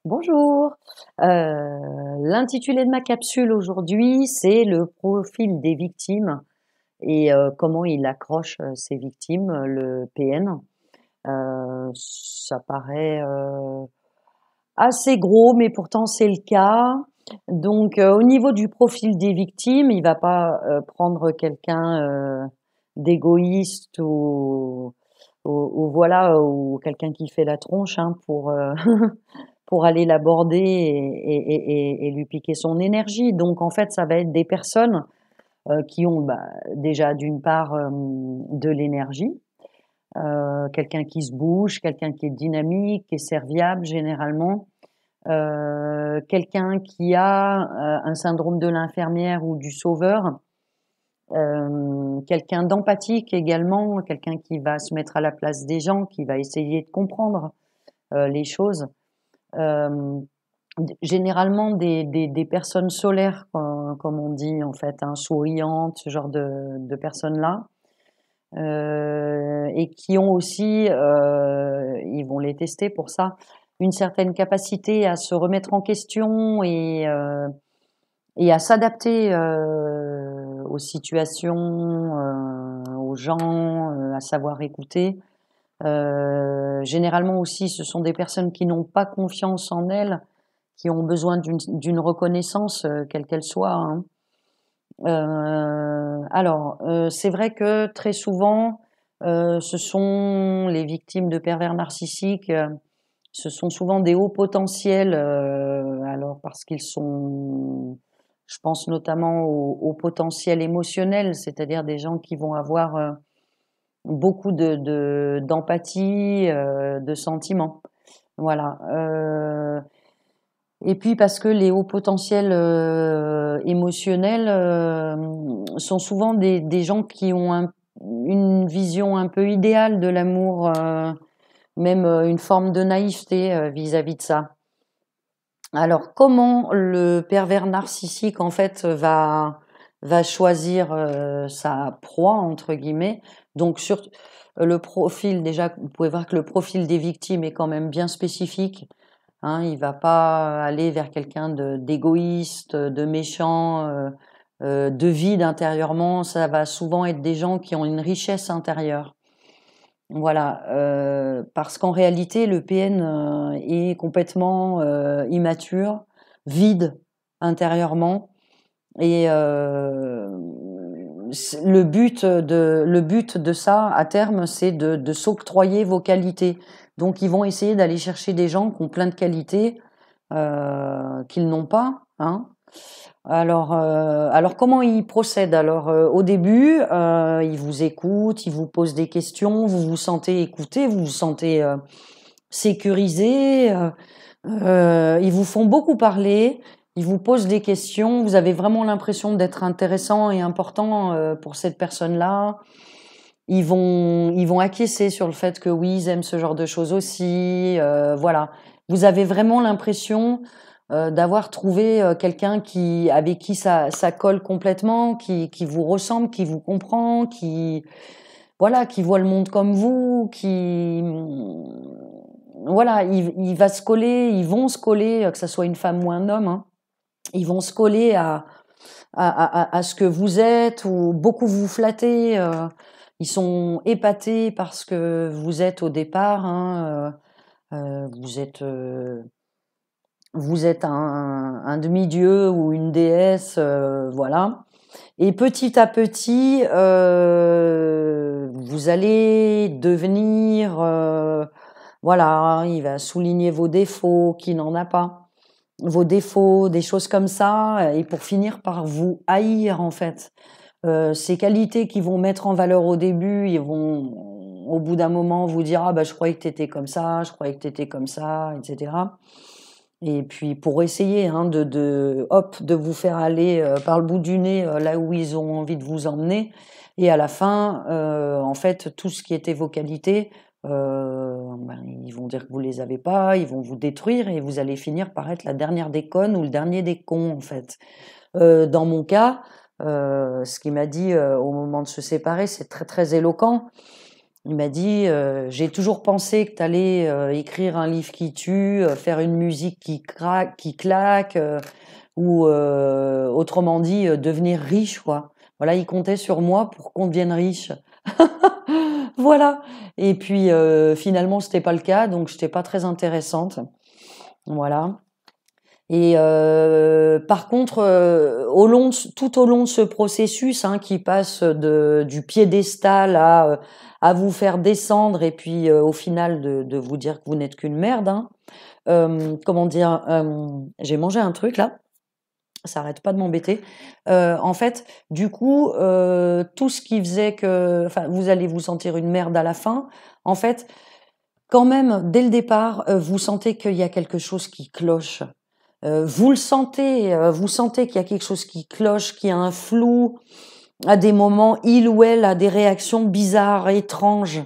Bonjour. L'intitulé de ma capsule aujourd'hui, c'est le profil des victimes et comment il accroche, ses victimes, le PN. Ça paraît, assez gros, mais pourtant c'est le cas. Donc au niveau du profil des victimes, il va pas, prendre quelqu'un, d'égoïste ou voilà, ou quelqu'un qui fait la tronche, hein, pour aller l'aborder et lui piquer son énergie. Donc en fait, ça va être des personnes qui ont bah, déjà d'une part de l'énergie, quelqu'un qui se bouge, quelqu'un qui est dynamique, qui est serviable généralement, quelqu'un qui a un syndrome de l'infirmière ou du sauveur, quelqu'un d'empathique également, quelqu'un qui va se mettre à la place des gens, qui va essayer de comprendre les choses. Euh, Généralement des personnes solaires, comme on dit en fait, hein, souriantes, ce genre de personnes-là, et qui ont aussi, ils vont les tester pour ça, une certaine capacité à se remettre en question et à s'adapter aux situations, aux gens, à savoir écouter. Généralement aussi, ce sont des personnes qui n'ont pas confiance en elles, qui ont besoin d'une reconnaissance, quelle qu'elle soit, hein. C'est vrai que très souvent, ce sont les victimes de pervers narcissiques, ce sont souvent des hauts potentiels, alors parce qu'ils sont je pense notamment au potentiel émotionnel, c'est-à-dire des gens qui vont avoir, beaucoup d'empathie, de sentiments. Voilà, et puis parce que les hauts potentiels émotionnels sont souvent des gens qui ont une vision un peu idéale de l'amour, même une forme de naïveté vis-à-vis de ça. Alors comment le pervers narcissique en fait va choisir sa proie entre guillemets. Donc sur le profil déjà, vous pouvez voir que le profil des victimes est quand même bien spécifique. Hein, il va pas aller vers quelqu'un d'égoïste, de méchant, de vide intérieurement. Ça va souvent être des gens qui ont une richesse intérieure. Voilà, parce qu'en réalité, le PN est complètement immature, vide intérieurement, et le but de ça, à terme, c'est de s'octroyer vos qualités. Donc, ils vont essayer d'aller chercher des gens qui ont plein de qualités qu'ils n'ont pas, hein. Alors comment ils procèdent? Alors, au début, ils vous écoutent, ils vous posent des questions, vous vous sentez écouté, vous vous sentez sécurisé. Ils vous font beaucoup parler, ils vous posent des questions, vous avez vraiment l'impression d'être intéressant et important pour cette personne-là. Ils vont acquiescer sur le fait que oui, ils aiment ce genre de choses aussi. Voilà, vous avez vraiment l'impression d'avoir trouvé quelqu'un avec qui ça colle complètement, qui vous ressemble, qui vous comprend, voilà, qui voit le monde comme vous, voilà, il va se coller, ils vont se coller, que ça soit une femme ou un homme, hein, ils vont se coller à ce que vous êtes ou beaucoup vous flatter. Ils sont épatés parce que vous êtes au départ, hein, vous êtes un demi-dieu ou une déesse, voilà. Et petit à petit, vous allez devenir, voilà, il va souligner vos défauts, qui n'en a pas, vos défauts, des choses comme ça, et pour finir par vous haïr en fait. Ces qualités qu'ils vont mettre en valeur au début, ils vont, au bout d'un moment, vous dire ah bah je croyais que t'étais comme ça, je croyais que t'étais comme ça, etc. Et puis pour essayer hein, de vous faire aller par le bout du nez là où ils ont envie de vous emmener. Et à la fin, en fait, tout ce qui était vos qualités, ils vont dire que vous les avez pas, ils vont vous détruire et vous allez finir par être la dernière des connes ou le dernier des cons, en fait. Dans mon cas, ce qu'il m'a dit au moment de se séparer, c'est très très éloquent. Il m'a dit, j'ai toujours pensé que tu allais écrire un livre qui tue, faire une musique qui claque, ou autrement dit, devenir riche, quoi. Voilà, il comptait sur moi pour qu'on devienne riche. Voilà. Et puis finalement, c'était pas le cas, donc j'étais pas très intéressante. Voilà. Et par contre, tout au long de ce processus, hein, qui passe du piédestal à vous faire descendre et puis au final de vous dire que vous n'êtes qu'une merde, hein, comment dire, j'ai mangé un truc là, ça arrête pas de m'embêter. En fait, du coup, tout ce qui faisait que, enfin, vous allez vous sentir une merde à la fin. En fait, quand même, dès le départ, vous sentez qu'il y a quelque chose qui cloche. Vous sentez qu'il y a quelque chose qui cloche, qu'il y a un flou. À des moments, il ou elle a des réactions bizarres, étranges.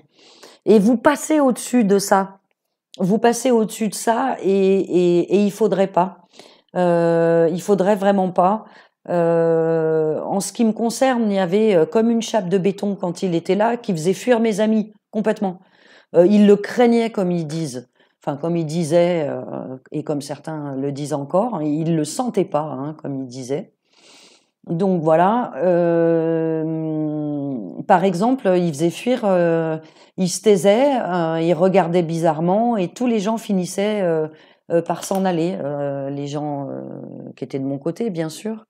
Et vous passez au-dessus de ça. Vous passez au-dessus de ça et il faudrait pas. Il faudrait vraiment pas. En ce qui me concerne, il y avait comme une chape de béton quand il était là qui faisait fuir mes amis complètement. Ils le craignaient comme ils disent. Enfin, comme ils disaient, et comme certains le disent encore, hein, ils le sentaient pas, hein, comme ils disaient. Donc voilà. Par exemple, il faisait fuir, il se taisait, il regardait bizarrement, et tous les gens finissaient par s'en aller. Les gens qui étaient de mon côté, bien sûr.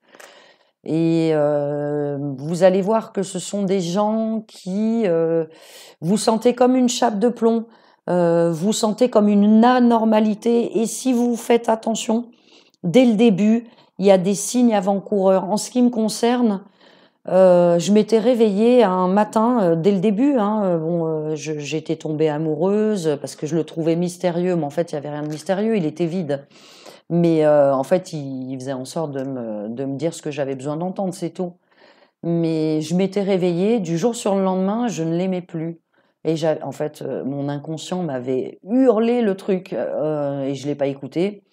Et vous allez voir que ce sont des gens qui vous sentez comme une chape de plomb, vous sentez comme une anormalité. Et si vous faites attention, dès le début, il y a des signes avant-coureurs. En ce qui me concerne, je m'étais réveillée un matin, dès le début, hein, bon, j'étais tombée amoureuse parce que je le trouvais mystérieux, mais en fait, il y avait rien de mystérieux, il était vide. Mais en fait, il faisait en sorte de me dire ce que j'avais besoin d'entendre, c'est tout. Mais je m'étais réveillée, du jour sur le lendemain, je ne l'aimais plus. Et en fait, mon inconscient m'avait hurlé le truc, et je l'ai pas écouté.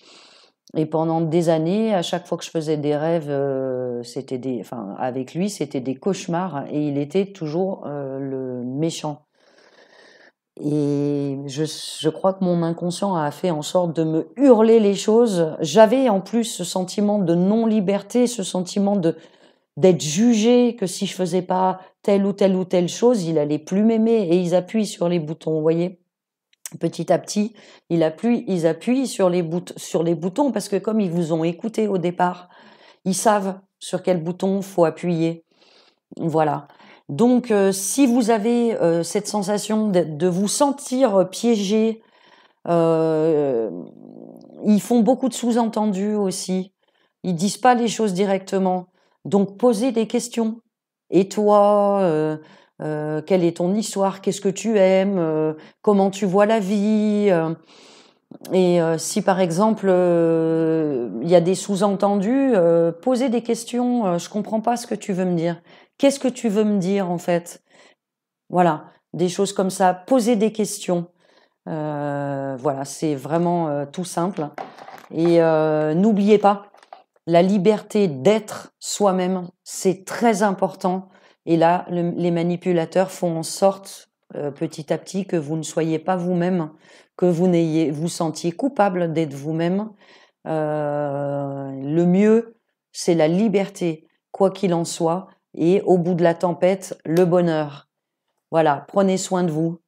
Et pendant des années, à chaque fois que je faisais des rêves, enfin, avec lui, c'était des cauchemars, et il était toujours le méchant. Et je crois que mon inconscient a fait en sorte de me hurler les choses. J'avais en plus ce sentiment de non-liberté, ce sentiment d'être jugée, que si je faisais pas telle ou telle ou telle chose, il allait plus m'aimer, et ils appuient sur les boutons, vous voyez. Petit à petit, ils appuient sur sur les boutons parce que comme ils vous ont écouté au départ, ils savent sur quel bouton faut appuyer. Voilà. Donc, si vous avez cette sensation de vous sentir piégé, euh, ils font beaucoup de sous-entendus aussi. Ils disent pas les choses directement. Donc, posez des questions. Et toi, quelle est ton histoire? Qu'est-ce que tu aimes? Comment tu vois la vie? Et si par exemple il y a des sous-entendus, posez des questions. Je comprends pas ce que tu veux me dire. Qu'est-ce que tu veux me dire en fait? Voilà, des choses comme ça. Posez des questions. Voilà, c'est vraiment tout simple. Et n'oubliez pas, la liberté d'être soi-même, c'est très important. Et là, les manipulateurs font en sorte, petit à petit, que vous ne soyez pas vous-même, que vous sentiez coupable d'être vous-même. Le mieux, c'est la liberté, quoi qu'il en soit. Et au bout de la tempête, le bonheur. Voilà, prenez soin de vous.